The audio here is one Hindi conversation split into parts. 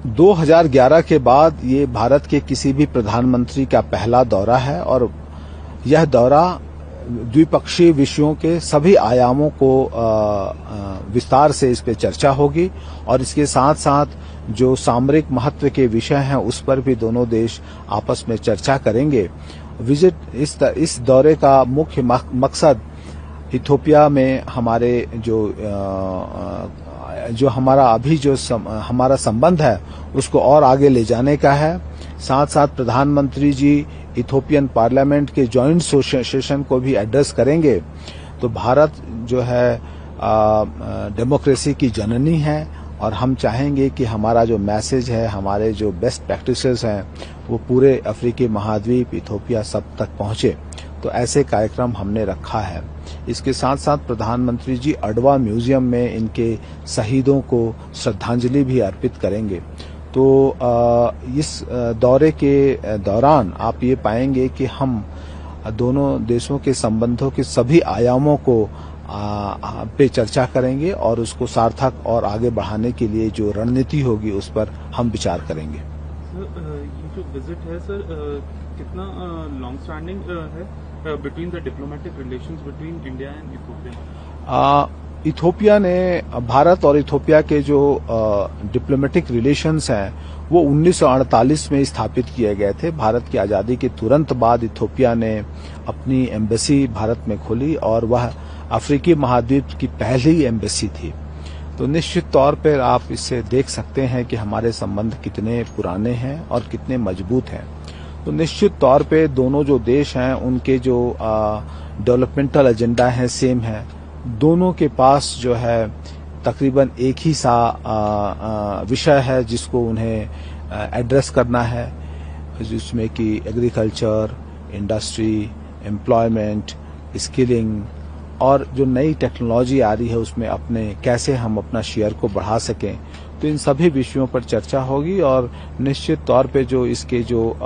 2011 के बाद ये भारत के किसी भी प्रधानमंत्री का पहला दौरा है और यह दौरा द्विपक्षीय विषयों के सभी आयामों को विस्तार से इस पे चर्चा होगी और इसके साथ साथ जो सामरिक महत्व के विषय हैं उस पर भी दोनों देश आपस में चर्चा करेंगे। इस दौरे का मुख्य मकसद इथियोपिया में हमारे जो हमारा अभी जो हमारा संबंध है उसको और आगे ले जाने का है। साथ साथ प्रधानमंत्री जी इथियोपियन पार्लियामेंट के जॉइंट सेशन को भी एड्रेस करेंगे। तो भारत जो है डेमोक्रेसी की जननी है और हम चाहेंगे कि हमारा जो मैसेज है, हमारे जो बेस्ट प्रैक्टिसेस हैं वो पूरे अफ्रीकी महाद्वीप, इथियोपिया सब तक पहुंचे। तो ऐसे कार्यक्रम हमने रखा है। इसके साथ साथ प्रधानमंत्री जी अडवा म्यूजियम में इनके शहीदों को श्रद्धांजलि भी अर्पित करेंगे। तो इस दौरे के दौरान आप ये पाएंगे कि हम दोनों देशों के संबंधों के सभी आयामों को पे चर्चा करेंगे और उसको सार्थक और आगे बढ़ाने के लिए जो रणनीति होगी उस पर हम विचार करेंगे। सर, ये जो विजिट है सर कितना लॉन्ग स्टैंडिंग है between the diplomatic relations between India and Ethiopia? Ethiopia ने भारत और इथियोपिया के जो डिप्लोमेटिक रिलेशंस हैं वो 1948 में स्थापित किए गए थे। भारत की आजादी के तुरंत बाद इथियोपिया ने अपनी एम्बेसी भारत में खोली और वह अफ्रीकी महाद्वीप की पहली एम्बेसी थी। तो निश्चित तौर पर आप इससे देख सकते हैं कि हमारे संबंध कितने पुराने हैं और कितने मजबूत हैं। तो निश्चित तौर पे दोनों जो देश हैं उनके जो डेवलपमेंटल एजेंडा है सेम है। दोनों के पास जो है तकरीबन एक ही सा विषय है जिसको उन्हें एड्रेस करना है, जिसमें कि एग्रीकल्चर, इंडस्ट्री, एम्प्लॉयमेंट, स्किलिंग और जो नई टेक्नोलॉजी आ रही है उसमें कैसे हम अपना शेयर को बढ़ा सकें। तो इन सभी विषयों पर चर्चा होगी और निश्चित तौर पे जो इसके जो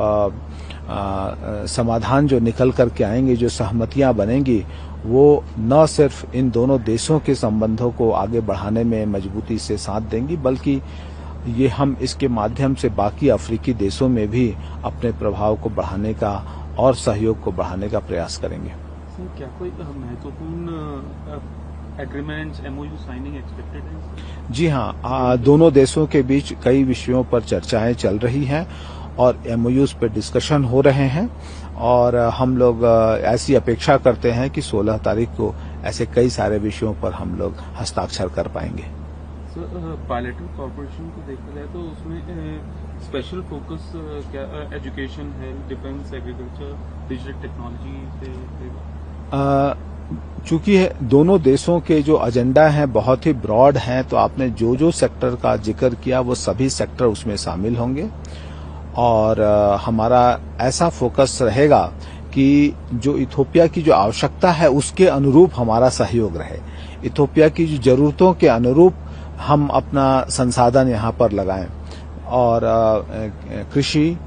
समाधान जो निकल करके आएंगे, जो सहमतियां बनेंगी, वो न सिर्फ इन दोनों देशों के संबंधों को आगे बढ़ाने में मजबूती से साथ देंगी, बल्कि ये हम इसके माध्यम से बाकी अफ्रीकी देशों में भी अपने प्रभाव को बढ़ाने का और सहयोग को बढ़ाने का प्रयास करेंगे। क्या कोई महत्वपूर्ण एग्रीमेंट्स, एमओयू साइनिंग एक्सपेक्टेड है? जी हाँ, दोनों देशों के बीच कई विषयों पर चर्चाएं चल रही हैं और एमओयूज पर डिस्कशन हो रहे हैं और हम लोग ऐसी अपेक्षा करते हैं कि 16 तारीख को ऐसे कई सारे विषयों पर हम लोग हस्ताक्षर कर पाएंगे। बायलैटरल कॉर्पोरेशन को देखा जाए तो उसमें स्पेशल फोकस क्या education, health, defence, agriculture, digital technology पे? चूंकि दोनों देशों के जो एजेंडा हैं बहुत ही ब्रॉड हैं, तो आपने जो सेक्टर का जिक्र किया वो सभी सेक्टर उसमें शामिल होंगे और हमारा ऐसा फोकस रहेगा कि जो इथियोपिया की जो आवश्यकता है उसके अनुरूप हमारा सहयोग रहे। इथियोपिया की जो जरूरतों के अनुरूप हम अपना संसाधन यहाँ पर लगाएं और कृषि,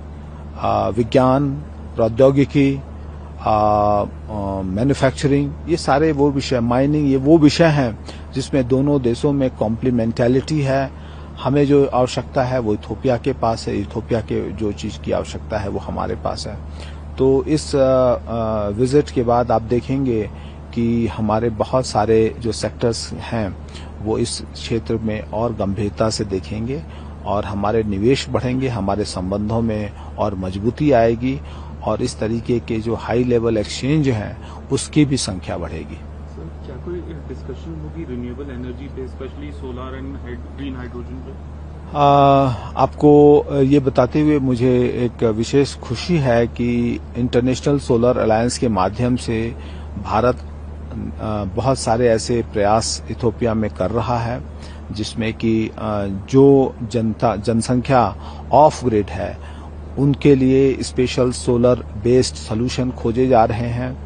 विज्ञान, प्रौद्योगिकी, मैन्युफैक्चरिंग, ये सारे वो विषय, माइनिंग, ये वो विषय हैं जिसमें दोनों देशों में कॉम्प्लीमेंटैलिटी है। हमें जो आवश्यकता है वो इथियोपिया के पास है, इथियोपिया के जो चीज की आवश्यकता है वो हमारे पास है। तो इस विजिट के बाद आप देखेंगे कि हमारे बहुत सारे जो सेक्टर्स हैं वो इस क्षेत्र में और गंभीरता से देखेंगे और हमारे निवेश बढ़ेंगे, हमारे संबंधों में और मजबूती आएगी और इस तरीके के जो हाई लेवल एक्सचेंज हैं उसकी भी संख्या बढ़ेगी। सर, क्या कोई डिस्कशन होगी रिन्यूएबल एनर्जी पे, specially solar and green hydrogen पे? आपको ये बताते हुए मुझे एक विशेष खुशी है कि इंटरनेशनल सोलर अलायंस के माध्यम से भारत बहुत सारे ऐसे प्रयास इथियोपिया में कर रहा है जिसमें कि जो जनसंख्या ऑफ ग्रिड है उनके लिए स्पेशल सोलर बेस्ड सॉल्यूशन खोजे जा रहे हैं।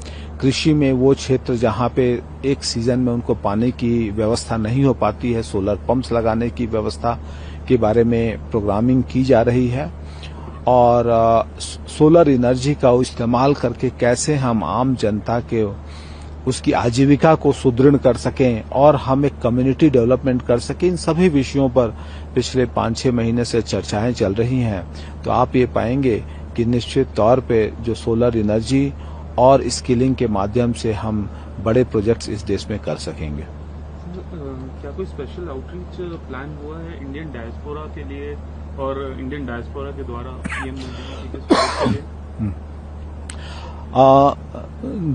कृषि में वो क्षेत्र जहां पे एक सीजन में उनको पानी की व्यवस्था नहीं हो पाती है, सोलर पंप्स लगाने की व्यवस्था के बारे में प्रोग्रामिंग की जा रही है और सोलर एनर्जी का इस्तेमाल करके कैसे हम आम जनता के उसकी आजीविका को सुदृढ़ कर सकें और हम एक कम्युनिटी डेवलपमेंट कर सकें, इन सभी विषयों पर पिछले 5-6 महीने से चर्चाएं चल रही हैं, तो आप ये पाएंगे कि निश्चित तौर पे जो सोलर एनर्जी और स्किलिंग के माध्यम से हम बड़े प्रोजेक्ट्स इस देश में कर सकेंगे। क्या कोई स्पेशल आउटरीच प्लान हुआ है इंडियन डायस्पोरा के लिए और इंडियन डायस्पोरा के द्वारा पीएम मोदी जी के स्वागत के लिए?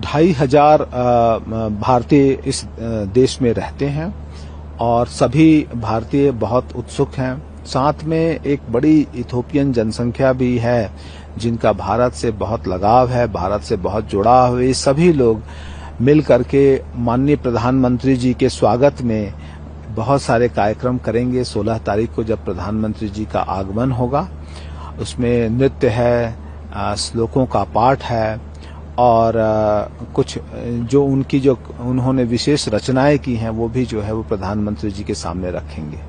2,500 भारतीय इस देश में रहते हैं और सभी भारतीय बहुत उत्सुक हैं। साथ में एक बड़ी इथोपियन जनसंख्या भी है जिनका भारत से बहुत लगाव है, भारत से बहुत जुड़ाव है। ये सभी लोग मिल करके माननीय प्रधानमंत्री जी के स्वागत में बहुत सारे कार्यक्रम करेंगे। 16 तारीख को जब प्रधानमंत्री जी का आगमन होगा, उसमें नृत्य है, श्लोकों का पाठ है और कुछ जो उन्होंने विशेष रचनाएं की हैं वो भी जो है वो प्रधानमंत्री जी के सामने रखेंगे।